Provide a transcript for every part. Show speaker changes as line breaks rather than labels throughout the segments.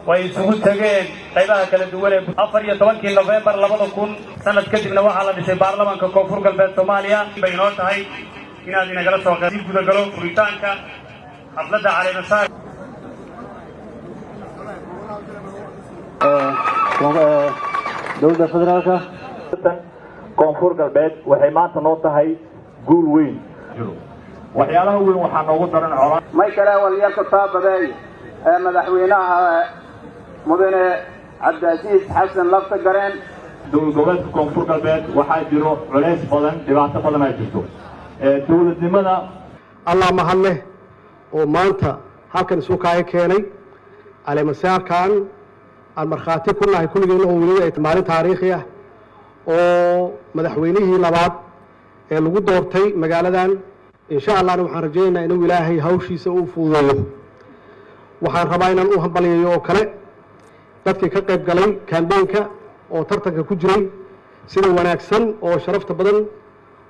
ويسوون تجين قيلها كلا دولة أفريقيا طبعاً نوفمبر لبضكون سنة كتب نوعها على دشي برلمان ككوفور قلبات سوماليا بينات هاي إن هذه نجارة سوقاتي كذا قالوا فريتانكا xafladda calemasarka
dowladda federaalka koonfur galbeed waxay maanta noo tahay guul weyn waxyaalaha weyn waxaa noogu daran colaan
may kale waliyalka taabaday madaxweynaha mudane cabdiasiis xasan lafta gareen
dowlad goboleedka koonfur galbeed waxaa jiro culays badan dhibaato badan ay jirto dowladnimada
allah mahad leh oo maanta halkan isu kaaya keenay calemasarkan aan markhaati ku nahay kulligeena oo weliba ay maalin taariikhi ah oo madaxweynihii labaad ee lagu doortay magaaladan insha allahna waxaan rajaynaynaa inuu ilaahay hawshiisa u fududeeyo waxaan rabaa inaan u hambaliyayo oo kale dadkii ka qayb galay kambeynka oo tartanka ku jiray sida wanaagsan oo sharafta badan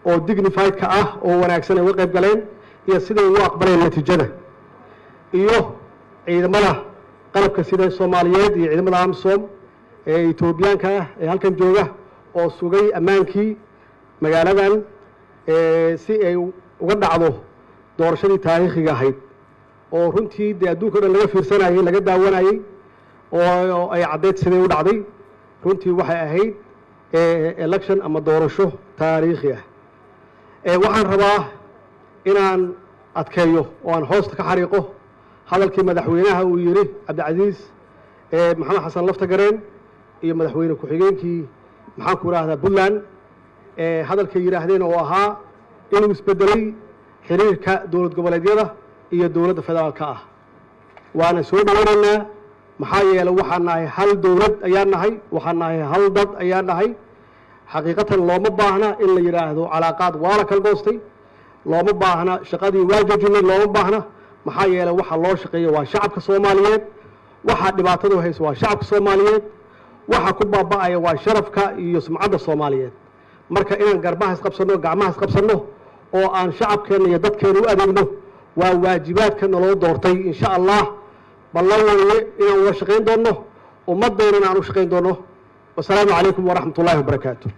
oo dignified-ka ah oo wanaagsan ay uga qayb galeen iyo siday u aqbaleen natiijada iyo ciidamada qalabka sida Soomaaliyeed iyo ciidamada AMSOM ee Itoobiyaanka ah ee halkan jooga oo sugay ammaankii magaaladan si ay uga dhacdo doorashadii taariikhiga ahayd oo runtii adduunka dhan laga fiirsanayay laga daawanayay oo ay cadeed sidee u dhacday runtii waxay ahayd election ama doorasho taariikhi ah waxaan rabaa inaan adkeeyo oo aan hoosta ka xariiqo hadalkii madaxweynaha uu yiri cabdiasiis maxamed xasan lafta gareen iyo madaxweyne ku-xigeenkii maxaan ku raahdaa Puntland hadalkay yiraahdeen oo ahaa inuu isbedelay xiriirka dowlad goboleedyada iyo dowladda federaalka ah waana soo dhawanaynaa maxaa yeelay waxaan nahay hal dowlad ayaan nahay waxaan nahay hal dad ayaan nahay xaqiiqatan looma baahna in la yiraahdo calaaqaad waa la kala goostay looma baahna shaqadii waa joojinay looma baahna maxaa yeelay waxa loo shaqeeyo waa shacabka Soomaaliyeed waxa dhibaatadu hayso waa shacabka Soomaaliyeed waxa ku baaba'aya waa sharafka iyo sumcadda Soomaaliyeed marka inaan garbaha isqabsano gacmaha isqabsano oo aan shacabkeena iyo dadkeena u adeegno waa waajibaadka naloo doortay insha Allah ballan weeye inaan wada shaqeyn doono ummadeena aan u shaqeyn doono والسلام عليكم ورحمة الله وبركاته.